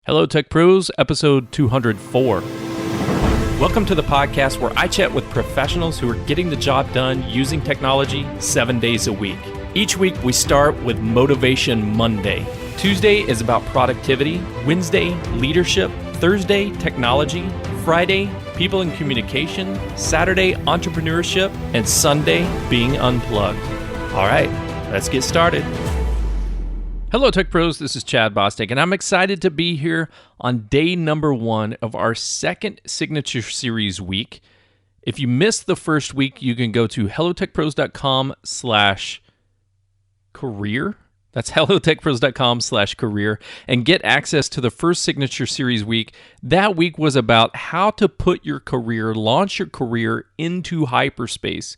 Hello, Tech Pros, episode 204. Welcome to the podcast where I chat with professionals who are getting the job done using technology 7 days a week. Each week, we start with Motivation Monday. Tuesday is about productivity, Wednesday, leadership, Thursday, technology, Friday, people and communication, Saturday, entrepreneurship, and Sunday, being unplugged. All right, let's get started. Hello, Tech Pros. This is Chad Bostic, and I'm excited to be here on day number 1 of our second Signature Series week. If you missed the first week, you can go to hellotechpros.com/career. That's hellotechpros.com/career and get access to the first Signature Series week. That week was about how to put your career, launch your career into hyperspace.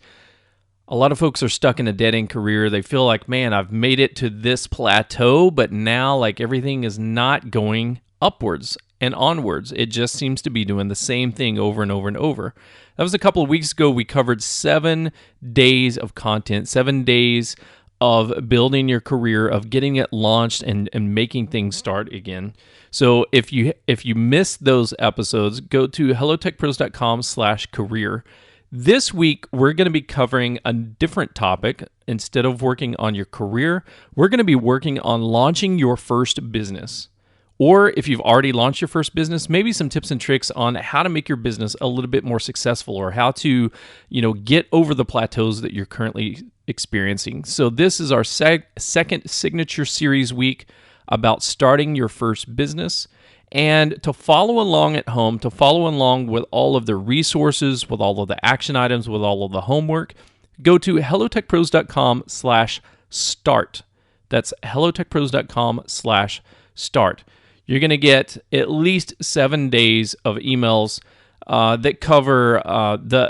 A lot of folks are stuck in a dead-end career. They feel like, man, I've made it to this plateau, but now like everything is not going upwards and onwards. It just seems to be doing the same thing over and over and over. That was a couple of weeks ago. We covered 7 days of content, 7 days of building your career, of getting it launched and making things start again. So if you missed those episodes, go to hellotechpros.com/career. This week, we're going to be covering a different topic. Instead of working on your career, we're going to be working on launching your first business. Or if you've already launched your first business, maybe some tips and tricks on how to make your business a little bit more successful, or how to, get over the plateaus that you're currently experiencing. So this is our second Signature Series week about starting your first business. And to follow along at home, to follow along with all of the resources, with all of the action items, with all of the homework, go to hellotechpros.com/start. That's hellotechpros.com/start. You're going to get at least 7 days of emails that cover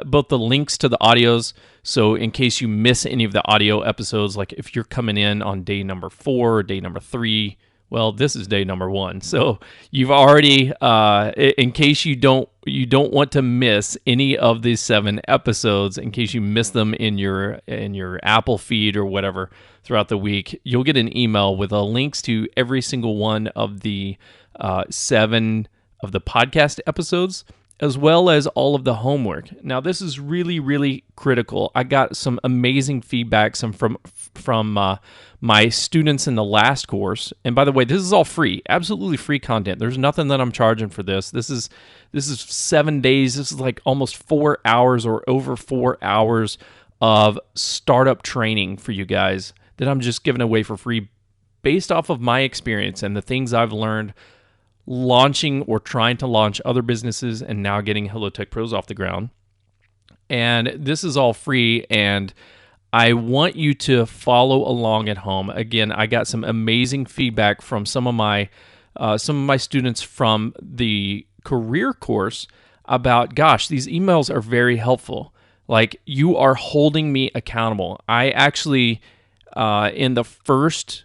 both the links to the audios. So in case you miss any of the audio episodes, like if you're coming in on day number 4 or day number 3, well, this is day number 1. So you've already, in case you don't want to miss any of these 7 episodes, in case you miss them in your Apple feed or whatever throughout the week, you'll get an email with links to every single one of the 7 of the podcast episodes, as well as all of the homework. Now, this is really, really critical. I got some amazing feedback from my students in the last course. And by the way, this is all free, absolutely free content. There's nothing that I'm charging for this. This is 7 days. This is like almost 4 hours or over 4 hours of startup training for you guys that I'm just giving away for free based off of my experience and the things I've learned launching or trying to launch other businesses and now getting Hello Tech Pros off the ground. And this is all free, and I want you to follow along at home. Again, I got some amazing feedback from some of my students from the career course about, gosh, these emails are very helpful. Like, you are holding me accountable. I actually, in the first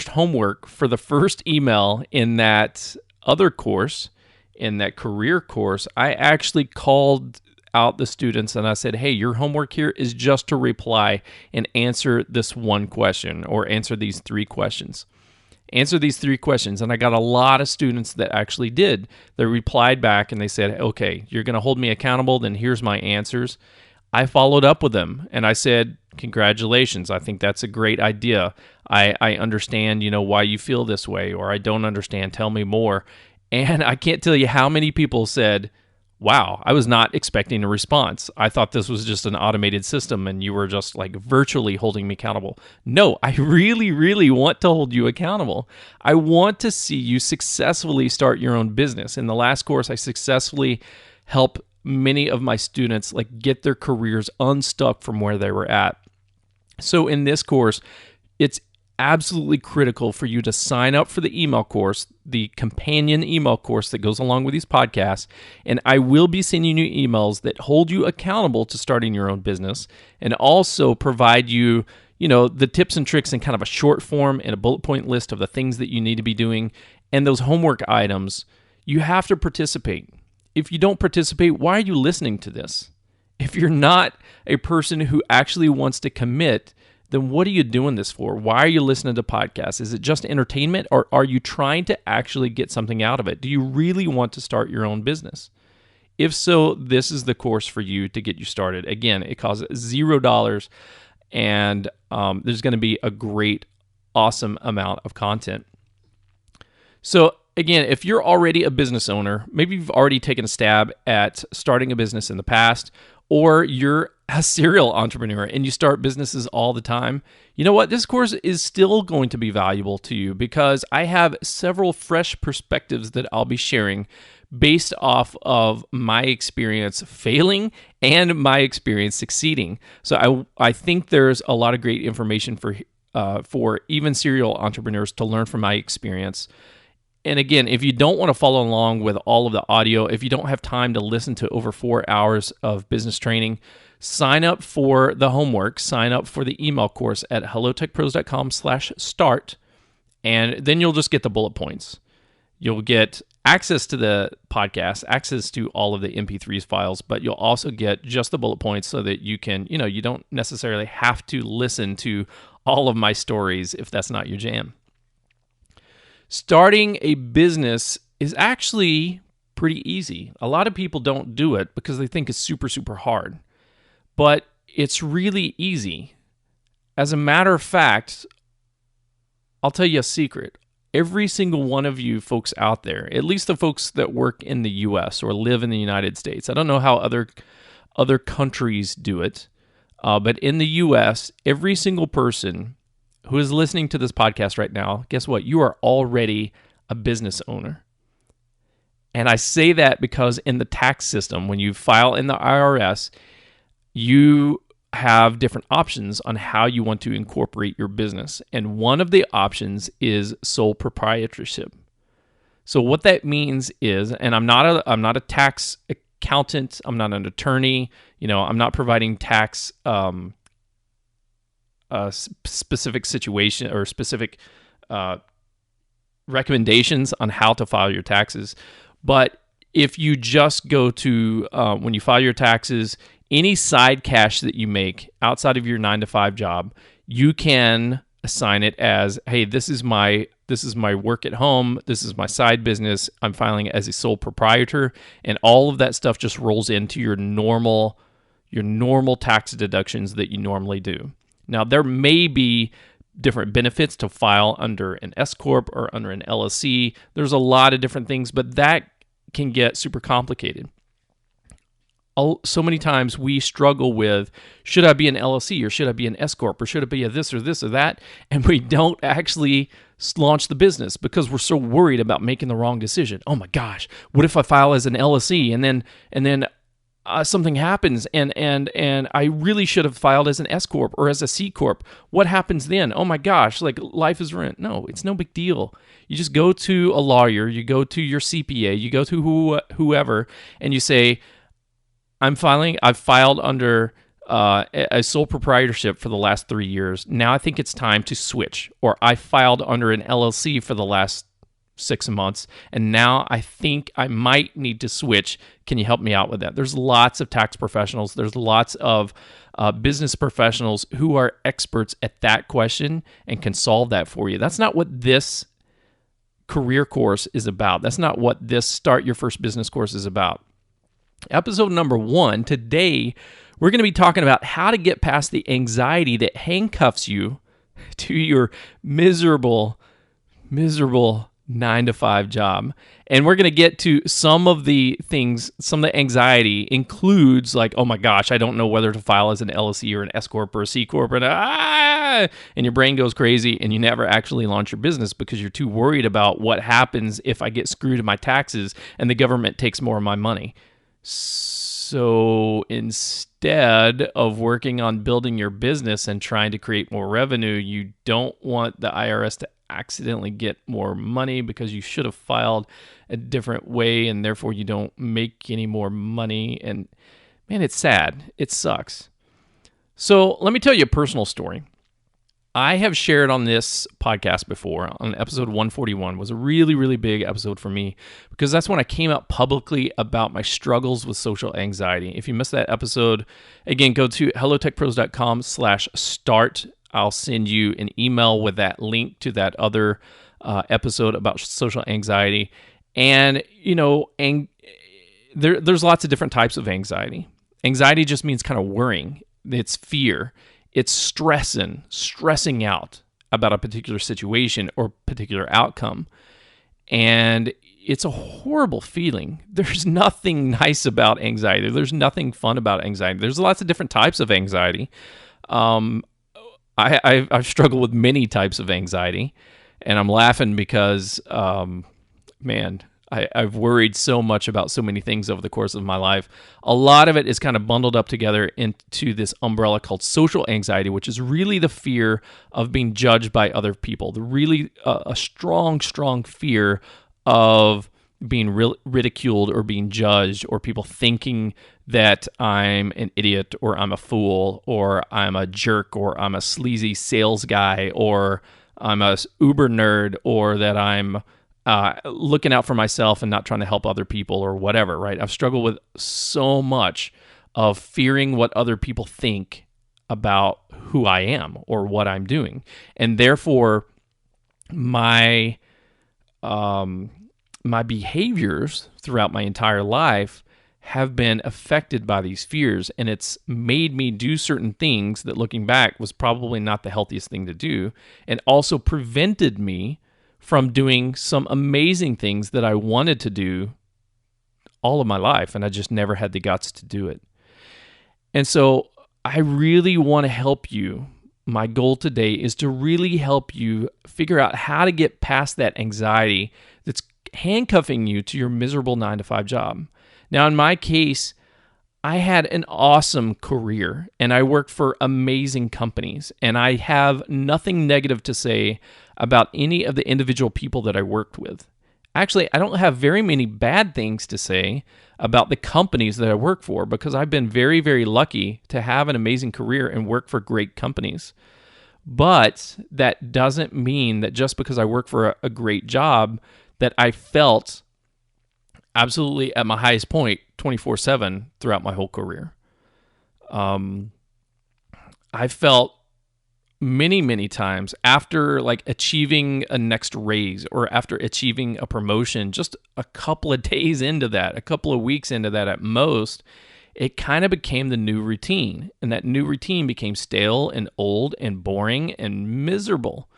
homework for the first email in that other course, in that career course, I actually called out the students and I said, hey, your homework here is just to reply and answer this one question, or answer these 3 questions. Answer these 3 questions. And I got a lot of students that actually did. They replied back and they said, okay, you're going to hold me accountable, then here's my answers. I followed up with them and I said, congratulations. I think that's a great idea. I understand, why you feel this way, or I don't understand. Tell me more. And I can't tell you how many people said, wow, I was not expecting a response. I thought this was just an automated system and you were just like virtually holding me accountable. No, I really, really want to hold you accountable. I want to see you successfully start your own business. In the last course, I successfully helped many of my students get their careers unstuck from where they were at. So in this course, it's absolutely critical for you to sign up for the email course, the companion email course that goes along with these podcasts. And I will be sending you emails that hold you accountable to starting your own business, and also provide you, the tips and tricks in kind of a short form and a bullet point list of the things that you need to be doing. And those homework items, you have to participate. If you don't participate, why are you listening to this? If you're not a person who actually wants to commit, then what are you doing this for? Why are you listening to podcasts? Is it just entertainment, or are you trying to actually get something out of it? Do you really want to start your own business? If so, this is the course for you to get you started. Again, it costs $0, and there's going to be a great, awesome amount of content. So again, if you're already a business owner, maybe you've already taken a stab at starting a business in the past, or you're a serial entrepreneur and you start businesses all the time, you know what? This course is still going to be valuable to you because I have several fresh perspectives that I'll be sharing based off of my experience failing and my experience succeeding. So I think there's a lot of great information for even serial entrepreneurs to learn from my experience. And again, if you don't want to follow along with all of the audio, if you don't have time to listen to over 4 hours of business training, sign up for the homework, sign up for the email course at hellotechpros.com/start, and then you'll just get the bullet points. You'll get access to the podcast, access to all of the MP3s files, but you'll also get just the bullet points so that you can, you don't necessarily have to listen to all of my stories if that's not your jam. Starting a business is actually pretty easy. A lot of people don't do it because they think it's super, super hard. But it's really easy. As a matter of fact, I'll tell you a secret. Every single one of you folks out there, at least the folks that work in the U.S. or live in the United States, I don't know how other countries do it, but in the U.S., every single person who is listening to this podcast right now, guess what? You are already a business owner. And I say that because in the tax system, when you file in the IRS, you have different options on how you want to incorporate your business. And one of the options is sole proprietorship. So what that means is, and I'm not a tax accountant, I'm not an attorney, I'm not providing tax specific situation or specific recommendations on how to file your taxes. But if you just go to, when you file your taxes, any side cash that you make outside of your 9-to-5 job, you can assign it as, hey, this is my work at home, this is my side business, I'm filing it as a sole proprietor, and all of that stuff just rolls into your normal tax deductions that you normally do. Now, there may be different benefits to file under an S Corp or under an LLC. There's a lot of different things, but that can get super complicated. So many times we struggle with, should I be an LLC or should I be an S Corp or should it be a this or that? And we don't actually launch the business because we're so worried about making the wrong decision. Oh my gosh, what if I file as an LLC and then something happens and I really should have filed as an S Corp or as a C Corp. What happens then? Oh my gosh, like life is ruined. No, it's no big deal. You just go to a lawyer, you go to your CPA, you go to whoever, and you say, I've filed under a sole proprietorship for the last 3 years. Now I think it's time to switch. Or I filed under an LLC for the last 6 months, and now I think I might need to switch. Can you help me out with that? There's lots of tax professionals. There's lots of business professionals who are experts at that question and can solve that for you. That's not what this career course is about. That's not what this Start Your First Business course is about. Episode number 1, today, we're going to be talking about how to get past the anxiety that handcuffs you to your miserable 9-to-5 job. And we're going to get to some of the things, some of the anxiety includes like, oh my gosh, I don't know whether to file as an LLC or an S Corp or a C Corp, and your brain goes crazy and you never actually launch your business because you're too worried about what happens if I get screwed in my taxes and the government takes more of my money. So instead of working on building your business and trying to create more revenue, you don't want the IRS to accidentally get more money because you should have filed a different way and therefore you don't make any more money. And man, it's sad. It sucks. So let me tell you a personal story. I have shared on this podcast before, on episode 141, was a really, really big episode for me because that's when I came out publicly about my struggles with social anxiety. If you missed that episode, again, go to hellotechpros.com/start. I'll send you an email with that link to that other episode about social anxiety. And, there's lots of different types of anxiety. Anxiety just means kind of worrying. It's fear. It's stressing out about a particular situation or particular outcome. And it's a horrible feeling. There's nothing nice about anxiety. There's nothing fun about anxiety. There's lots of different types of anxiety. I've struggled with many types of anxiety, and I'm laughing because, I've worried so much about so many things over the course of my life. A lot of it is kind of bundled up together into this umbrella called social anxiety, which is really the fear of being judged by other people. The really a strong fear of being ridiculed or being judged, or people thinking that I'm an idiot or I'm a fool or I'm a jerk or I'm a sleazy sales guy or I'm a Uber nerd, or that I'm looking out for myself and not trying to help other people or whatever, right? I've struggled with so much of fearing what other people think about who I am or what I'm doing. And therefore, my behaviors throughout my entire life have been affected by these fears, and it's made me do certain things that, looking back, was probably not the healthiest thing to do, and also prevented me from doing some amazing things that I wanted to do all of my life, and I just never had the guts to do it. And so I really want to help you. My goal today is to really help you figure out how to get past that anxiety that's handcuffing you to your miserable 9-to-5 job. Now, in my case, I had an awesome career and I worked for amazing companies, and I have nothing negative to say about any of the individual people that I worked with. Actually, I don't have very many bad things to say about the companies that I work for, because I've been very, very lucky to have an amazing career and work for great companies. But that doesn't mean that just because I work for a great job that I felt absolutely at my highest point 24/7 throughout my whole career. I felt many times after achieving a next raise or after achieving a promotion, just a couple of days into that, a couple of weeks into that at most, it kind of became the new routine. And that new routine became stale and old and boring and miserable.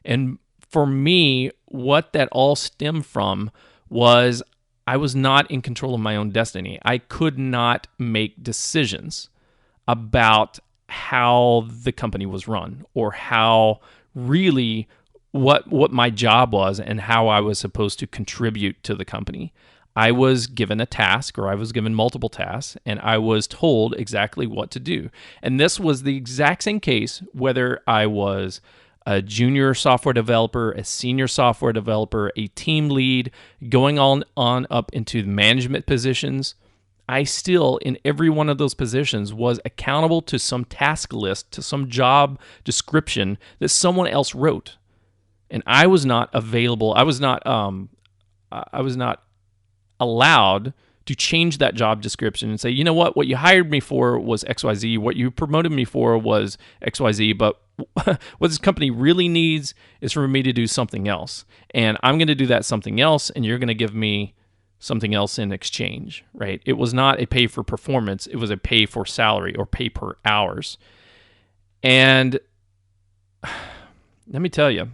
And for me, what that all stemmed from was I was not in control of my own destiny. I could not make decisions about how the company was run, or how really what my job was and how I was supposed to contribute to the company. I was given a task, or I was given multiple tasks, and I was told exactly what to do. And this was the exact same case whether I was a junior software developer, a senior software developer, a team lead, going on up into management positions. I still, in every one of those positions, was accountable to some task list, to some job description that someone else wrote. And I was not available. I was not allowed to change that job description and say, you know what you hired me for was XYZ, what you promoted me for was XYZ, but what this company really needs is for me to do something else. And I'm going to do that something else, and you're going to give me something else in exchange, right? It was not a pay for performance. It was a pay for salary, or pay per hours. And let me tell you,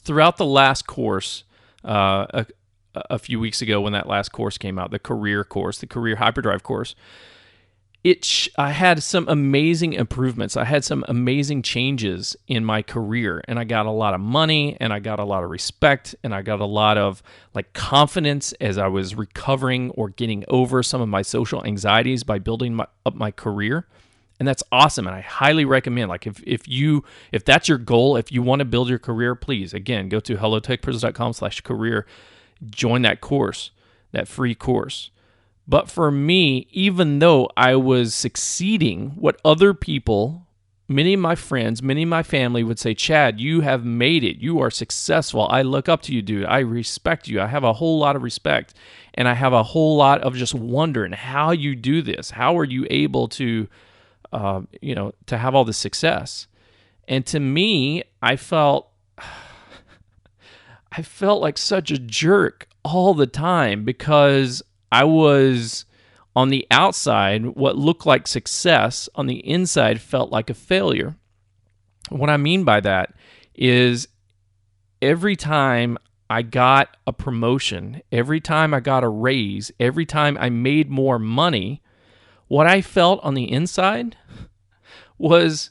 throughout the last course, a few weeks ago when that last course came out, the career hyperdrive course, I had some amazing improvements. I had some amazing changes in my career, and I got a lot of money, and I got a lot of respect, and I got a lot of confidence as I was recovering or getting over some of my social anxieties by building up my career. And that's awesome. And I highly recommend, if that's your goal, if you want to build your career, please, again, go to hellotechpros.com/career, join that course, that free course. But for me, even though I was succeeding, what other people, many of my friends, many of my family would say, Chad, you have made it. You are successful. I look up to you, dude. I respect you. I have a whole lot of respect. And I have a whole lot of just wondering how you do this. How are you able to, to have all this success? And to me, I felt like such a jerk all the time because I was on the outside, what looked like success, on the inside felt like a failure. What I mean by that is every time I got a promotion, every time I got a raise, every time I made more money, what I felt on the inside was,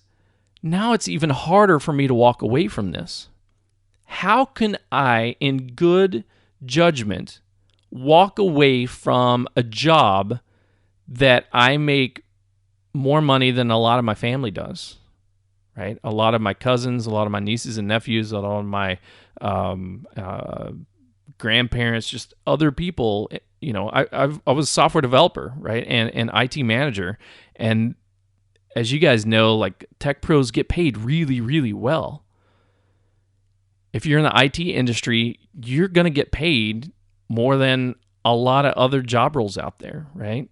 now it's even harder for me to walk away from this. How can I, in good judgment, walk away from a job that I make more money than a lot of my family does? Right? A lot of my cousins, a lot of my nieces and nephews, a lot of my grandparents, just other people. You know, I was a software developer, right, and IT manager, and as you guys know, like tech pros get paid really, really well. If you're in the IT industry, you're going to get paid more than a lot of other job roles out there, right?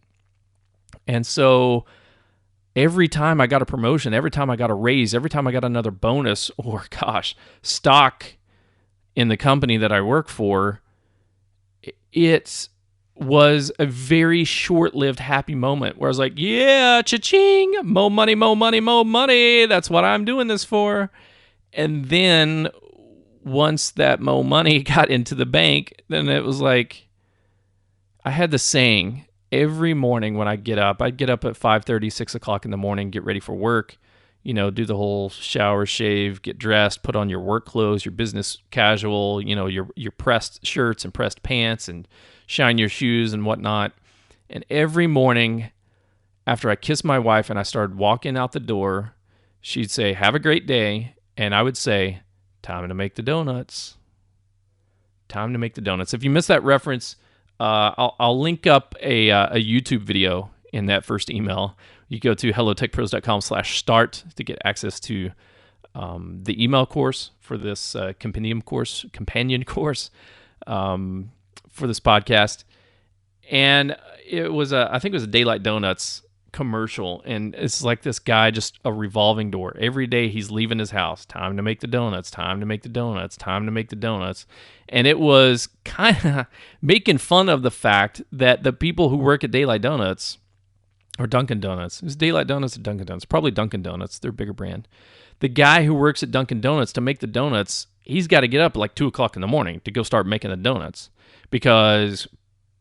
And so every time I got a promotion, every time I got a raise, every time I got another bonus or, stock in the company that I work for, it was a very short-lived happy moment where I was like, yeah, cha-ching, more money, more money, more money. That's what I'm doing this for. And then once that mo money got into the bank, then it was like, I had the saying every morning when I'd get up at 5:30, 6 o'clock in the morning, get ready for work, you know, do the whole shower, shave, get dressed, put on your work clothes, your business casual, you know, your pressed shirts and pressed pants and shine your shoes and whatnot. And every morning after I kissed my wife and I started walking out the door, she'd say, have a great day. And I would say, time to make the donuts. Time to make the donuts. If you missed that reference, I'll link up a YouTube video in that first email. You go to hellotechpros.com/start to get access to the email course for this companion course for this podcast. And it was I think it was a Daylight Donuts commercial, and it's like this guy, just a revolving door. Every day he's leaving his house, time to make the donuts, time to make the donuts, time to make the donuts. And it was kind of making fun of the fact that the people who work at Daylight Donuts or Dunkin' Donuts, is Daylight Donuts or Dunkin' Donuts? Probably Dunkin' Donuts, they're a bigger brand. The guy who works at Dunkin' Donuts to make the donuts, he's got to get up at like 2 o'clock in the morning to go start making the donuts because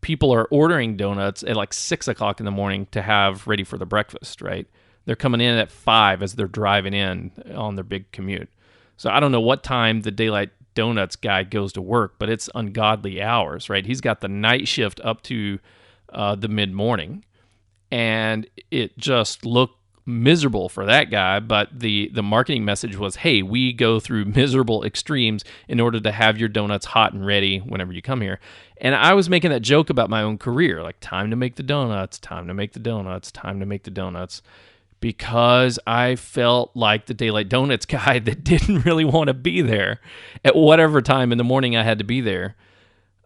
people are ordering donuts at like 6 o'clock in the morning to have ready for the breakfast, right? They're coming in at 5 as they're driving in on their big commute. So I don't know what time the Daylight Donuts guy goes to work, but it's ungodly hours, right? He's got the night shift up to the mid-morning, and it just looked miserable for that guy. But the marketing message was, hey, we go through miserable extremes in order to have your donuts hot and ready whenever you come here. And I was making that joke about my own career, like time to make the donuts, time to make the donuts, time to make the donuts, because I felt like the Daylight Donuts guy that didn't really want to be there at whatever time in the morning I had to be there.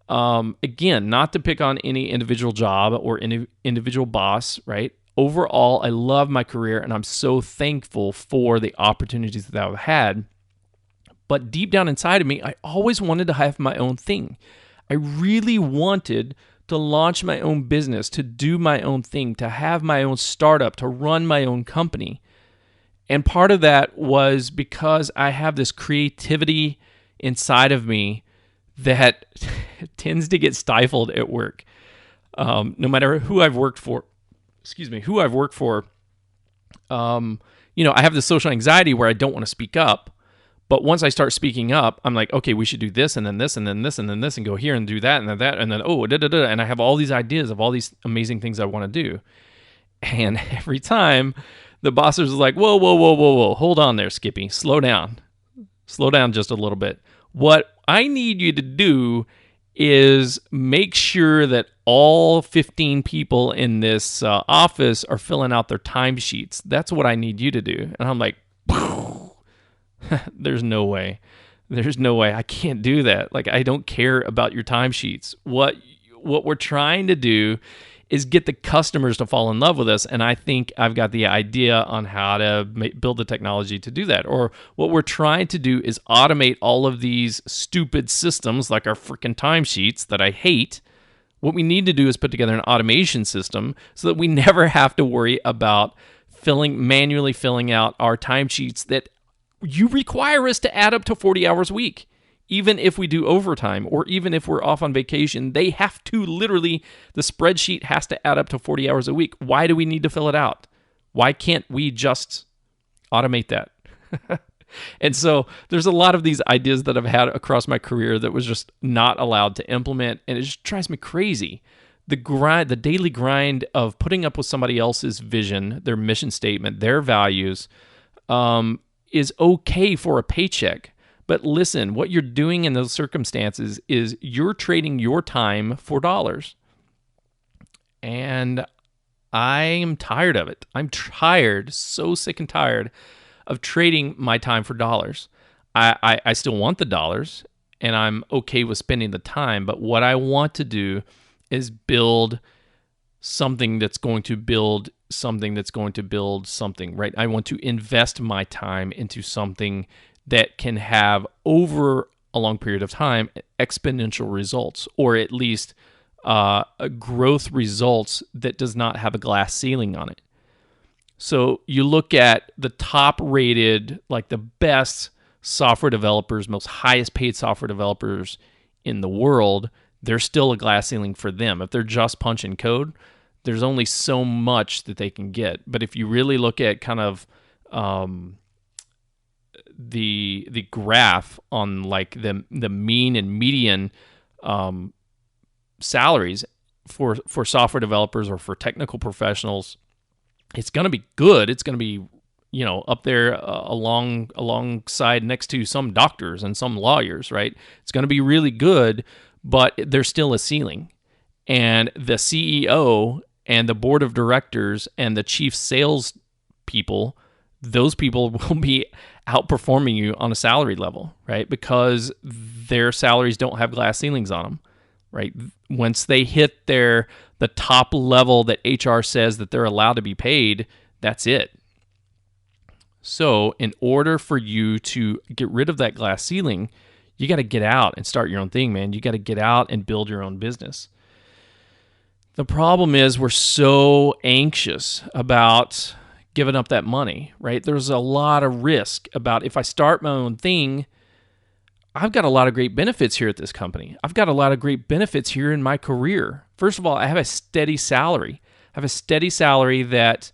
Again, not to pick on any individual job or any individual boss, right? Overall, I love my career and I'm so thankful for the opportunities that I've had. But deep down inside of me, I always wanted to have my own thing. I really wanted to launch my own business, to do my own thing, to have my own startup, to run my own company. And part of that was because I have this creativity inside of me that tends to get stifled at work. No matter who I've worked for, I have this social anxiety where I don't want to speak up. But once I start speaking up, I'm like, okay, we should do this and then this and then this and then this and go here and do that and then that and then and I have all these ideas of all these amazing things I want to do. And every time the boss is like, whoa, hold on there, Skippy, slow down just a little bit. What I need you to do is make sure that all 15 people in this office are filling out their timesheets. That's what I need you to do. And I'm like, there's no way. I can't do that. Like, I don't care about your timesheets. What we're trying to do is get the customers to fall in love with us. And I think I've got the idea on how to build the technology to do that. Or what we're trying to do is automate all of these stupid systems like our freaking timesheets that I hate. What we need to do is put together an automation system so that we never have to worry about manually filling out our timesheets that you require us to add up to 40 hours a week. Even if we do overtime or even if we're off on vacation, they have to the spreadsheet has to add up to 40 hours a week. Why do we need to fill it out? Why can't we just automate that? And so there's a lot of these ideas that I've had across my career that was just not allowed to implement, and it just drives me crazy. The daily grind of putting up with somebody else's vision, their mission statement, their values, is okay for a paycheck. But listen, what you're doing in those circumstances is you're trading your time for dollars. And I am tired of it. I'm tired, so sick and tired of trading my time for dollars. I still want the dollars, and I'm okay with spending the time. But what I want to do is build something that's going to build something that's going to build something, right? I want to invest my time into something that can have, over a long period of time, exponential results, or at least growth results that does not have a glass ceiling on it. So you look at the top rated, like the best software developers, most highest paid software developers in the world, there's still a glass ceiling for them. If they're just punching code, there's only so much that they can get. But if you really look at kind of the graph on like the mean and median salaries for software developers or for technical professionals, it's going to be good. It's going to be, up there alongside next to some doctors and some lawyers, right? It's going to be really good, but there's still a ceiling. And the CEO and the board of directors and the chief sales people, those people will be outperforming you on a salary level, right? Because their salaries don't have glass ceilings on them, right? Once they hit the top level that HR says that they're allowed to be paid, that's it. So in order for you to get rid of that glass ceiling, you got to get out and start your own thing, man. You got to get out and build your own business. The problem is we're so anxious about giving up that money, right? There's a lot of risk about, if I start my own thing, I've got a lot of great benefits here at this company. I've got a lot of great benefits here in my career. First of all, I have a steady salary. I have a steady salary that,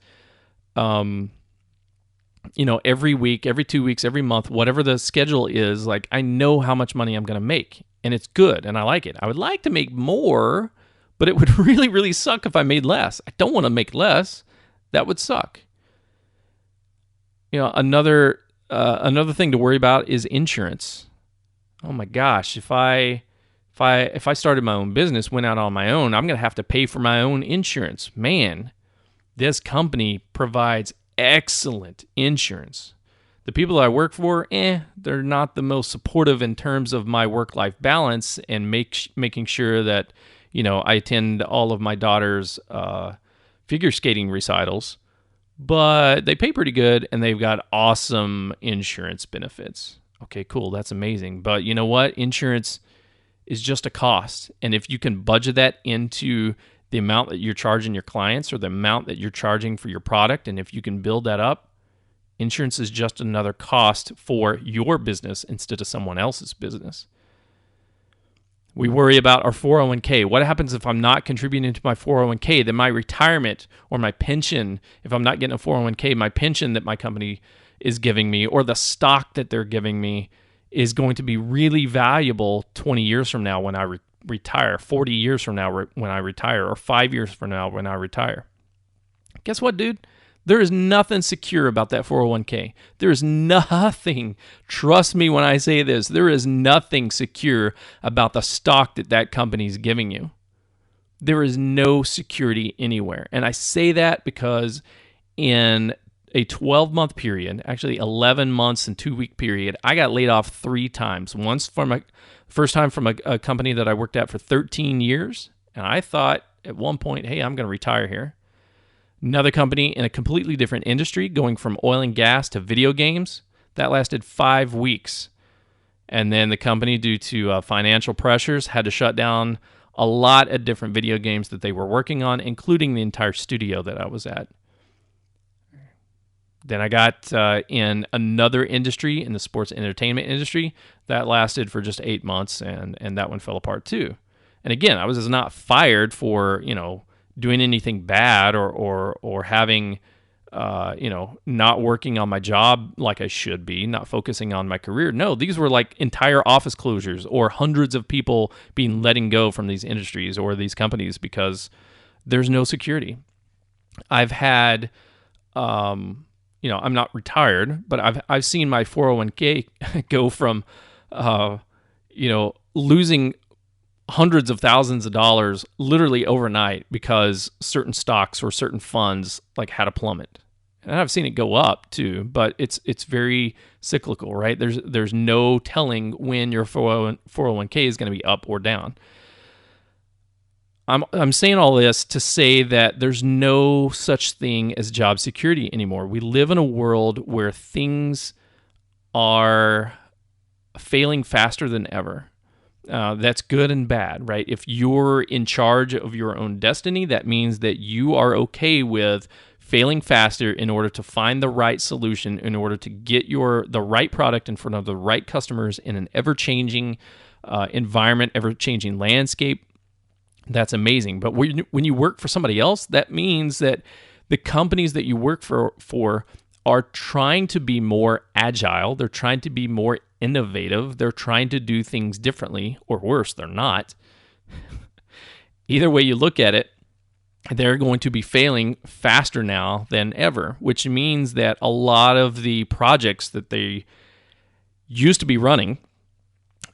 every week, every 2 weeks, every month, whatever the schedule is, like I know how much money I'm going to make, and it's good, and I like it. I would like to make more, but it would really, really suck if I made less. I don't want to make less. That would suck. Another thing to worry about is insurance. Oh my gosh, if I started my own business, went out on my own, I'm going to have to pay for my own insurance. Man, this company provides excellent insurance. The people I work for, they're not the most supportive in terms of my work-life balance and making sure that, I attend all of my daughter's figure skating recitals. But they pay pretty good, and they've got awesome insurance benefits. Okay, cool. That's amazing. But you know what? Insurance is just a cost. And if you can budget that into the amount that you're charging your clients or the amount that you're charging for your product, and if you can build that up, insurance is just another cost for your business instead of someone else's business. We worry about our 401k. What happens if I'm not contributing to my 401k? Then my retirement or my pension, if I'm not getting a 401k, my pension that my company is giving me or the stock that they're giving me is going to be really valuable 20 years from now when I retire, 40 years from now when I retire, or 5 years from now when I retire. Guess what, dude? There is nothing secure about that 401k. There is nothing, trust me when I say this, there is nothing secure about the stock that company is giving you. There is no security anywhere. And I say that because in a 12-month period, actually 11 months and 2-week period, I got laid off 3 times. Once from first time from a company that I worked at for 13 years. And I thought, at one point, hey, I'm going to retire here. Another company in a completely different industry, going from oil and gas to video games, that lasted 5 weeks. And then the company, due to financial pressures, had to shut down a lot of different video games that they were working on, including the entire studio that I was at. Then I got in another industry, in the sports entertainment industry, that lasted for just 8 months, and that one fell apart too. And again, I was not fired for doing anything bad or having not working on my job like I should be, not focusing on my career. No, these were like entire office closures or hundreds of people being letting go from these industries or these companies because there's no security. I've had, I'm not retired, but I've seen my 401k go from, losing hundreds of thousands of dollars literally overnight because certain stocks or certain funds like had a plummet. And I've seen it go up too, but it's very cyclical, right? There's no telling when your 401k is going to be up or down. I'm saying all this to say that there's no such thing as job security anymore. We live in a world where things are failing faster than ever. That's good and bad, right? If you're in charge of your own destiny, that means that you are okay with failing faster in order to find the right solution, in order to get the right product in front of the right customers in an ever-changing environment, ever-changing landscape. That's amazing. But when you work for somebody else, that means that the companies that you work for are trying to be more agile. They're trying to be more innovative. They're trying to do things differently, or worse, they're not. Either way you look at it, they're going to be failing faster now than ever, which means that a lot of the projects that they used to be running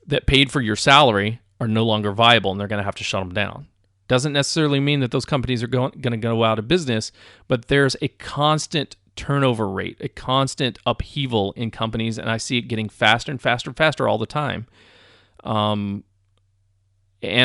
that paid for your salary are no longer viable, and they're going to have to shut them down. Doesn't necessarily mean that those companies are going to go out of business, but there's a constant turnover rate, a constant upheaval in companies, and I see it getting faster and faster and faster all the time. And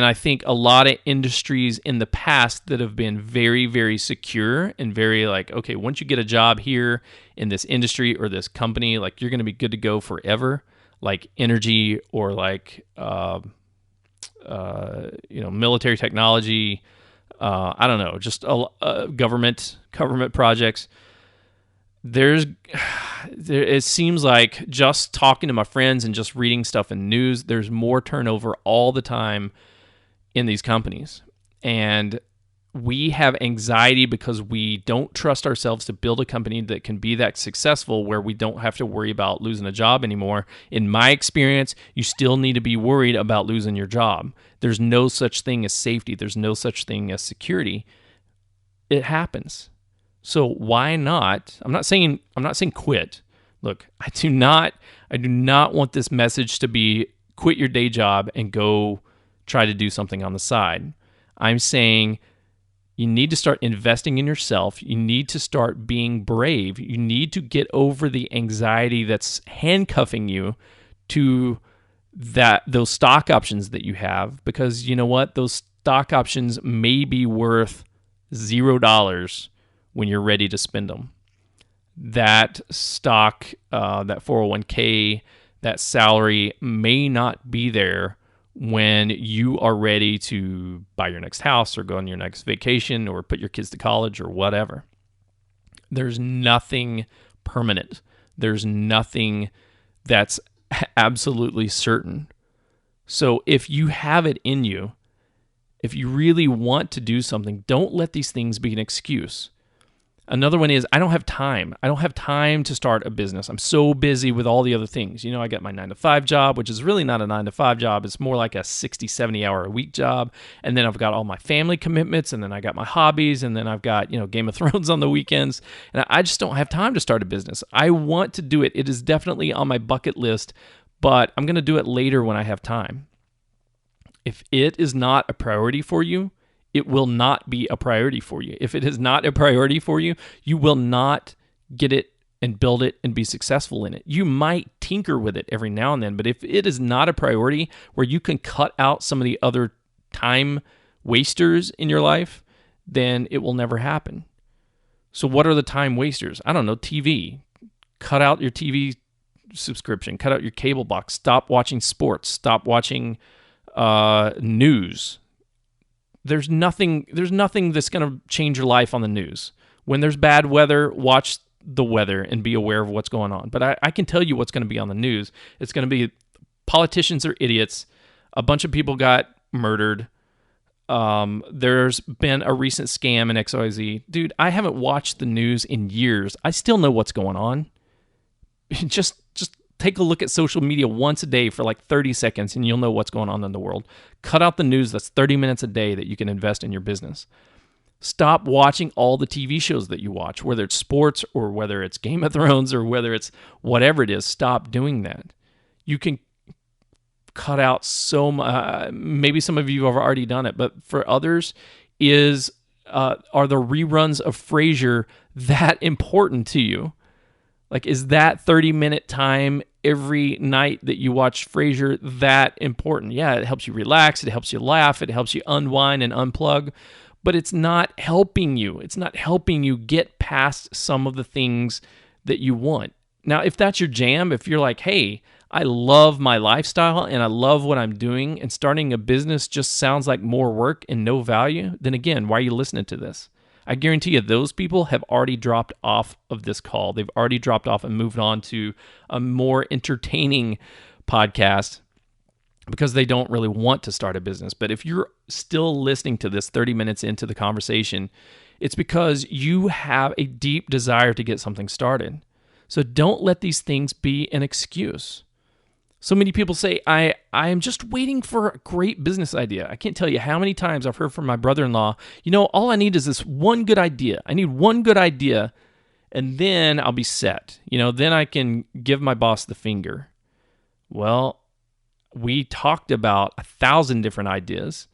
I think a lot of industries in the past that have been very, very secure and very like, okay, once you get a job here in this industry or this company, like you're going to be good to go forever, like energy or like, military technology, I don't know, just government projects. It seems like just talking to my friends and just reading stuff in news, there's more turnover all the time in these companies. And we have anxiety because we don't trust ourselves to build a company that can be that successful where we don't have to worry about losing a job anymore. In my experience, you still need to be worried about losing your job. There's no such thing as safety. There's no such thing as security. It happens. So why not? I'm not saying quit. Look, I do not want this message to be quit your day job and go try to do something on the side. I'm saying you need to start investing in yourself. You need to start being brave. You need to get over the anxiety that's handcuffing you to those stock options that you have, because you know what? Those stock options may be worth $0 when you're ready to spend them. That stock, that 401k, that salary may not be there when you are ready to buy your next house or go on your next vacation or put your kids to college or whatever. There's nothing permanent. There's nothing that's absolutely certain. So if you have it in you, if you really want to do something, don't let these things be an excuse. Another one is, I don't have time. I don't have time to start a business. I'm so busy with all the other things. I got my 9-to-5 job, which is really not a 9-to-5 job. It's more like a 60, 70-hour-a-week job. And then I've got all my family commitments, and then I got my hobbies, and then I've got, Game of Thrones on the weekends. And I just don't have time to start a business. I want to do it. It is definitely on my bucket list, but I'm going to do it later when I have time. If it is not a priority for you, it will not be a priority for you. If it is not a priority for you, you will not get it and build it and be successful in it. You might tinker with it every now and then, but if it is not a priority where you can cut out some of the other time wasters in your life, then it will never happen. So what are the time wasters? I don't know, TV. Cut out your TV subscription. Cut out your cable box. Stop watching sports. Stop watching news. There's nothing that's going to change your life on the news. When there's bad weather, watch the weather and be aware of what's going on. But I can tell you what's going to be on the news. It's going to be politicians are idiots. A bunch of people got murdered. There's been a recent scam in XYZ. Dude, I haven't watched the news in years. I still know what's going on. Just take a look at social media once a day for like 30 seconds and you'll know what's going on in the world. Cut out the news that's 30 minutes a day that you can invest in your business. Stop watching all the TV shows that you watch, whether it's sports or whether it's Game of Thrones or whether it's whatever it is. Stop doing that. You can cut out so much. Maybe some of you have already done it, but for others, are the reruns of Frasier that important to you? Like, is that 30-minute time every night that you watch Frasier that important? Yeah, it helps you relax, it helps you laugh, it helps you unwind and unplug, but it's not helping you. It's not helping you get past some of the things that you want. Now, if that's your jam, if you're like, hey, I love my lifestyle and I love what I'm doing, and starting a business just sounds like more work and no value, then again, why are you listening to this? I guarantee you those people have already dropped off of this call. They've already dropped off and moved on to a more entertaining podcast because they don't really want to start a business. But if you're still listening to this 30 minutes into the conversation, it's because you have a deep desire to get something started. So don't let these things be an excuse. So many people say, I am just waiting for a great business idea. I can't tell you how many times I've heard from my brother-in-law, all I need is this one good idea. I need one good idea, and then I'll be set. Then I can give my boss the finger. Well, we talked about 1,000 different ideas,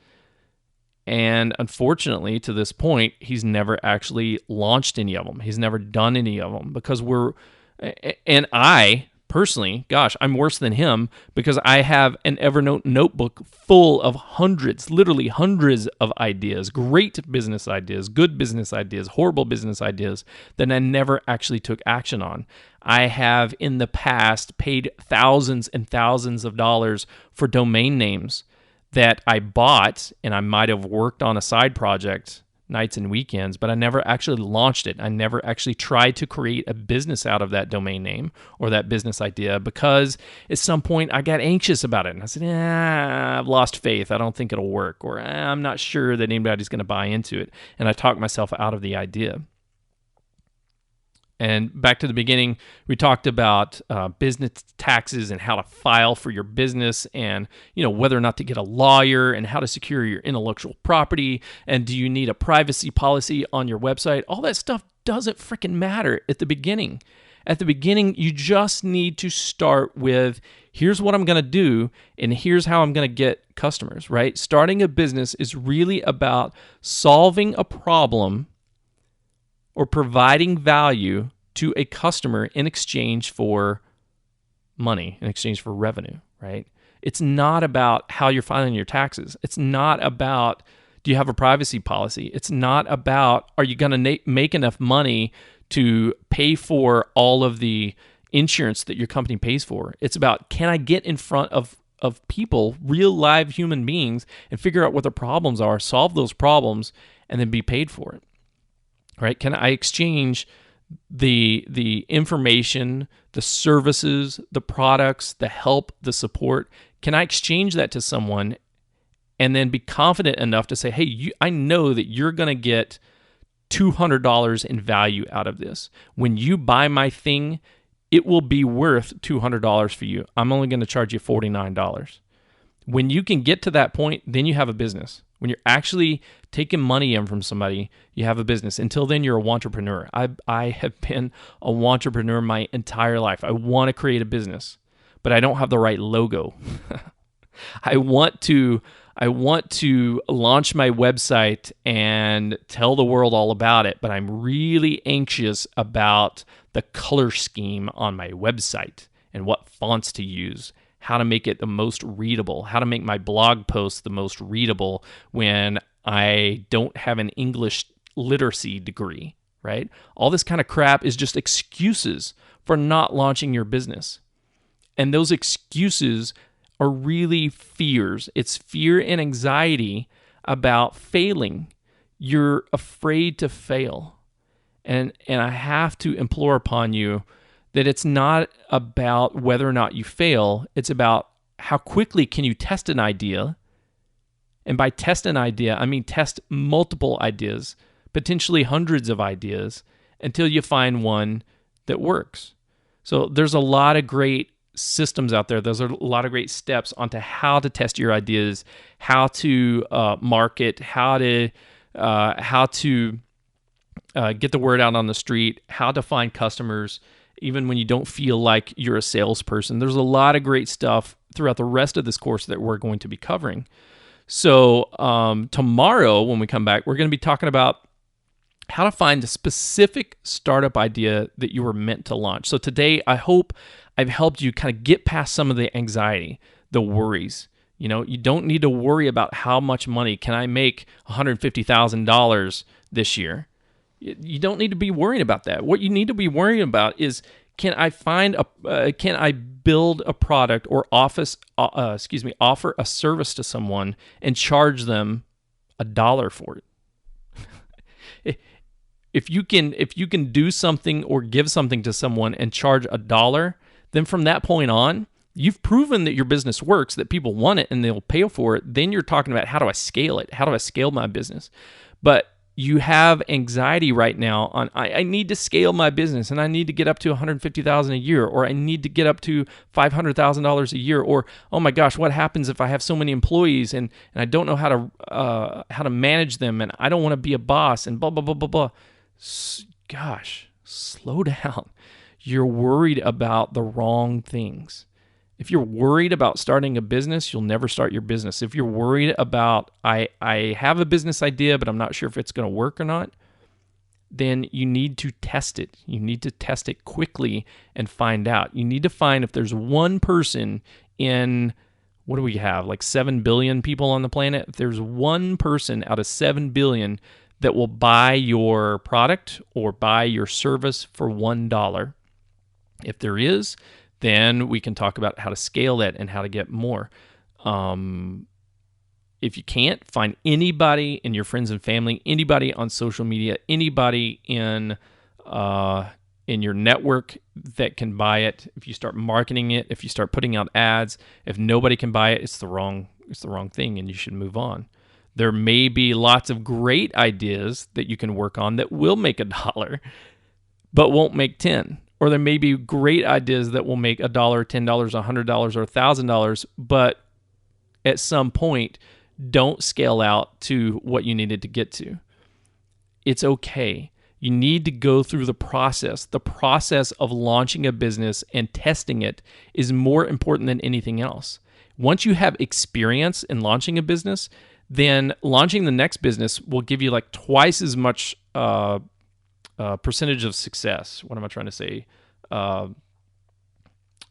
and unfortunately, to this point, he's never actually launched any of them. He's never done any of them because I personally, gosh, I'm worse than him because I have an Evernote notebook full of literally hundreds of ideas, great business ideas, good business ideas, horrible business ideas that I never actually took action on. I have in the past paid thousands and thousands of dollars for domain names that I bought, and I might have worked on a side project nights and weekends, but I never actually launched it. I never actually tried to create a business out of that domain name or that business idea because at some point I got anxious about it. And I said, I've lost faith. I don't think it'll work. Or I'm not sure that anybody's going to buy into it. And I talked myself out of the idea. And back to the beginning, we talked about business taxes and how to file for your business and, whether or not to get a lawyer and how to secure your intellectual property. And do you need a privacy policy on your website? All that stuff doesn't freaking matter at the beginning. At the beginning, you just need to start with, here's what I'm going to do and here's how I'm going to get customers, right? Starting a business is really about solving a problem or providing value to a customer in exchange for money, in exchange for revenue, right? It's not about how you're filing your taxes. It's not about, do you have a privacy policy? It's not about, are you going to make enough money to pay for all of the insurance that your company pays for? It's about, can I get in front of people, real live human beings, and figure out what their problems are, solve those problems, and then be paid for it. Right? Can I exchange the information, the services, the products, the help, the support? Can I exchange that to someone and then be confident enough to say, hey, I know that you're going to get $200 in value out of this. When you buy my thing, it will be worth $200 for you. I'm only going to charge you $49. When you can get to that point, then you have a business. When you're actually taking money in from somebody, you have a business. Until then, you're a wantrepreneur. I have been a wantrepreneur my entire life. I want to create a business, but I don't have the right logo. I want to launch my website and tell the world all about it, but I'm really anxious about the color scheme on my website and what fonts to use, how to make it the most readable, how to make my blog posts the most readable when I don't have an English literacy degree, right? All this kind of crap is just excuses for not launching your business. And those excuses are really fears. It's fear and anxiety about failing. You're afraid to fail. And I have to implore upon you that it's not about whether or not you fail. It's about how quickly can you test an idea. And by test an idea, I mean test multiple ideas, potentially hundreds of ideas, until you find one that works. So there's a lot of great systems out there. There's a lot of great steps onto how to test your ideas, how to market, how to get the word out on the street, how to find customers, even when you don't feel like you're a salesperson. There's a lot of great stuff throughout the rest of this course that we're going to be covering. So tomorrow, when we come back, we're going to be talking about how to find a specific startup idea that you were meant to launch. So today, I hope I've helped you kind of get past some of the anxiety, the worries. You know, you don't need to worry about how much money can I make $150,000 this year. You don't need to be worrying about that. What you need to be worrying about is, can I build a product or offer a service to someone and charge them $1 for it? If you can do something or give something to someone and charge $1, then from that point on, you've proven that your business works, that people want it and they'll pay for it. Then you're talking about, how do I scale it? How do I scale my business? But you have anxiety right now on, I need to scale my business and I need to get up to $150,000 a year, or I need to get up to $500,000 a year, or, oh my gosh, what happens if I have so many employees and I don't know how to manage them, and I don't want to be a boss, and blah, blah, blah, blah, blah. Gosh, slow down. You're worried about the wrong things. If you're worried about starting a business, you'll never start your business. If you're worried about, I have a business idea, but I'm not sure if it's going to work or not, then you need to test it. You need to test it quickly and find out. You need to find if there's one person in, what do we have, like 7 billion people on the planet? If there's one person out of 7 billion that will buy your product or buy your service for $1. If there is, then we can talk about how to scale that and how to get more. If you can't, find anybody in your friends and family, anybody on social media, anybody in your network that can buy it. If you start marketing it, if you start putting out ads, if nobody can buy it, it's the wrong thing, and you should move on. There may be lots of great ideas that you can work on that will make $1, but won't make 10. Or there may be great ideas that will make $1, $10, $100, or $1,000, but at some point don't scale out to what you needed to get to. It's okay. You need to go through the process. The process of launching a business and testing it is more important than anything else. Once you have experience in launching a business, then launching the next business will give you like twice as much percentage of success. What am I trying to say?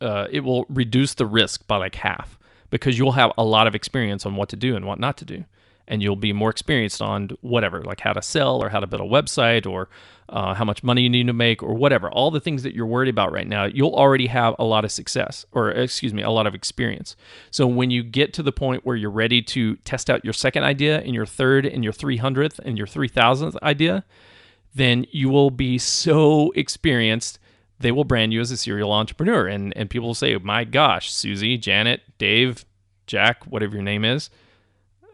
It will reduce the risk by like half, because you'll have a lot of experience on what to do and what not to do. And you'll be more experienced on whatever, like how to sell or how to build a website or how much money you need to make or whatever. All the things that you're worried about right now, you'll already have a lot of success, or a lot of experience. So when you get to the point where you're ready to test out your second idea and your third and your 300th and your 3,000th idea, then you will be so experienced, they will brand you as a serial entrepreneur. And people will say, my gosh, Susie, Janet, Dave, Jack, whatever your name is,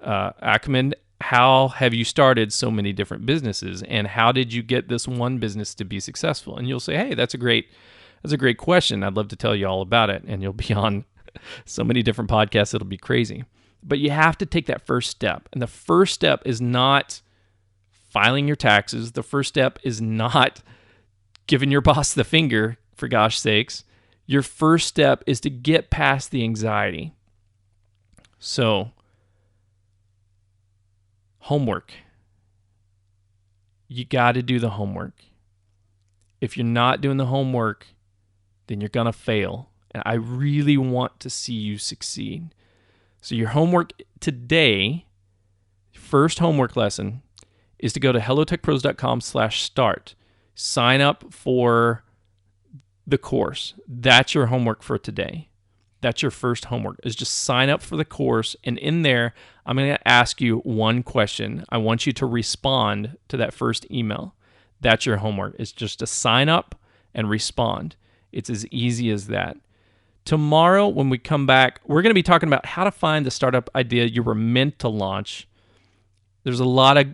Ackman, how have you started so many different businesses, and how did you get this one business to be successful? And you'll say, hey, that's a great question. I'd love to tell you all about it. And you'll be on so many different podcasts, it'll be crazy. But you have to take that first step. And the first step is not filing your taxes. The first step is not giving your boss the finger, for gosh sakes. Your first step is to get past the anxiety. So, homework. You got to do the homework. If you're not doing the homework, then you're going to fail. And I really want to see you succeed. So your homework today, first homework lesson is to go to hellotechpros.com/start. Sign up for the course. That's your homework for today. That's your first homework, is just sign up for the course. And in there, I'm going to ask you one question. I want you to respond to that first email. That's your homework. It's just to sign up and respond. It's as easy as that. Tomorrow, when we come back, we're going to be talking about how to find the startup idea you were meant to launch. There's a lot of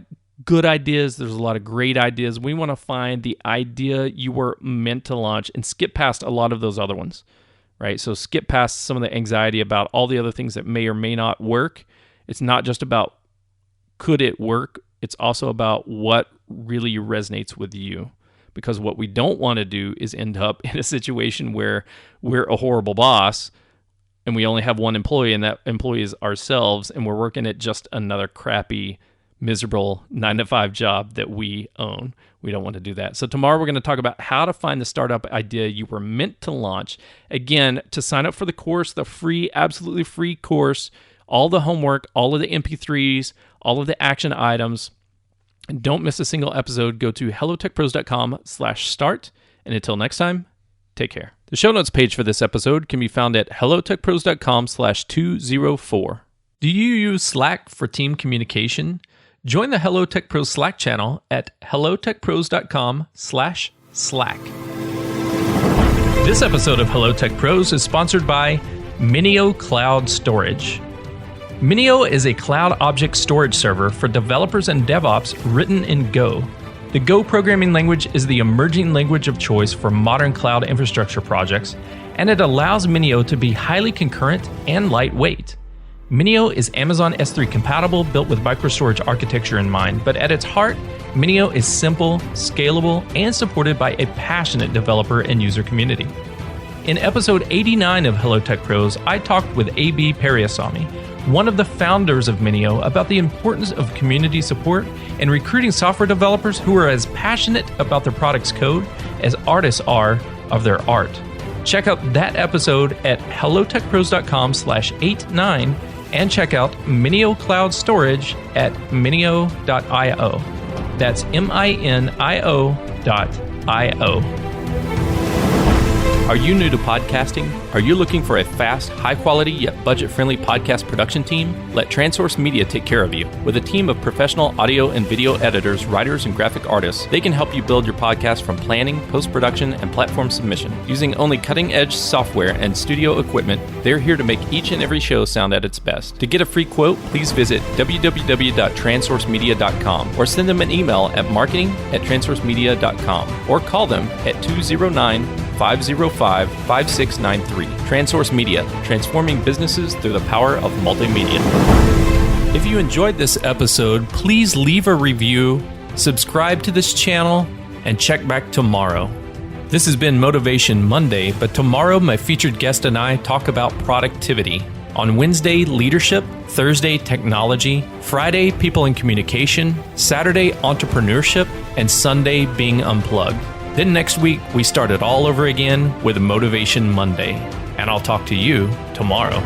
good ideas. There's a lot of great ideas. We want to find the idea you were meant to launch and skip past a lot of those other ones, right? So skip past some of the anxiety about all the other things that may or may not work. It's not just about could it work. It's also about what really resonates with you. Because what we don't want to do is end up in a situation where we're a horrible boss and we only have one employee, and that employee is ourselves, and we're working at just another crappy, miserable 9-to-5 job that we own. We don't want to do that. So tomorrow we're going to talk about how to find the startup idea you were meant to launch. Again, to sign up for the course, the free, absolutely free course, all the homework, all of the MP3s, all of the action items. And don't miss a single episode. Go to hellotechpros.com/start. And until next time, take care. The show notes page for this episode can be found at hellotechpros.com/204. Do you use Slack for team communication? Join the Hello Tech Pros Slack channel at hellotechpros.com/Slack. This episode of Hello Tech Pros is sponsored by Minio Cloud Storage. Minio is a cloud object storage server for developers and DevOps written in Go. The Go programming language is the emerging language of choice for modern cloud infrastructure projects, and it allows Minio to be highly concurrent and lightweight. Minio is Amazon S3 compatible, built with microstorage architecture in mind, but at its heart, Minio is simple, scalable, and supported by a passionate developer and user community. In episode 89 of Hello Tech Pros, I talked with A.B. Periasamy, one of the founders of Minio, about the importance of community support and recruiting software developers who are as passionate about their product's code as artists are of their art. Check out that episode at hellotechpros.com/89 and check out Minio Cloud Storage at minio.io. That's minio.io. Are you new to podcasting? Are you looking for a fast, high-quality, yet budget-friendly podcast production team? Let TransSource Media take care of you. With a team of professional audio and video editors, writers, and graphic artists, they can help you build your podcast from planning, post-production, and platform submission. Using only cutting-edge software and studio equipment, they're here to make each and every show sound at its best. To get a free quote, please visit www.transsourcemedia.com or send them an email at marketing@transsourcemedia.com or call them at 209-505-5693. TransSource Media, transforming businesses through the power of multimedia. If you enjoyed this episode, please leave a review, subscribe to this channel, and check back tomorrow. This has been Motivation Monday, but tomorrow my featured guest and I talk about productivity. On Wednesday, leadership, Thursday, technology, Friday, people and communication, Saturday, entrepreneurship, and Sunday, being unplugged. Then next week, we start it all over again with Motivation Monday. And I'll talk to you tomorrow.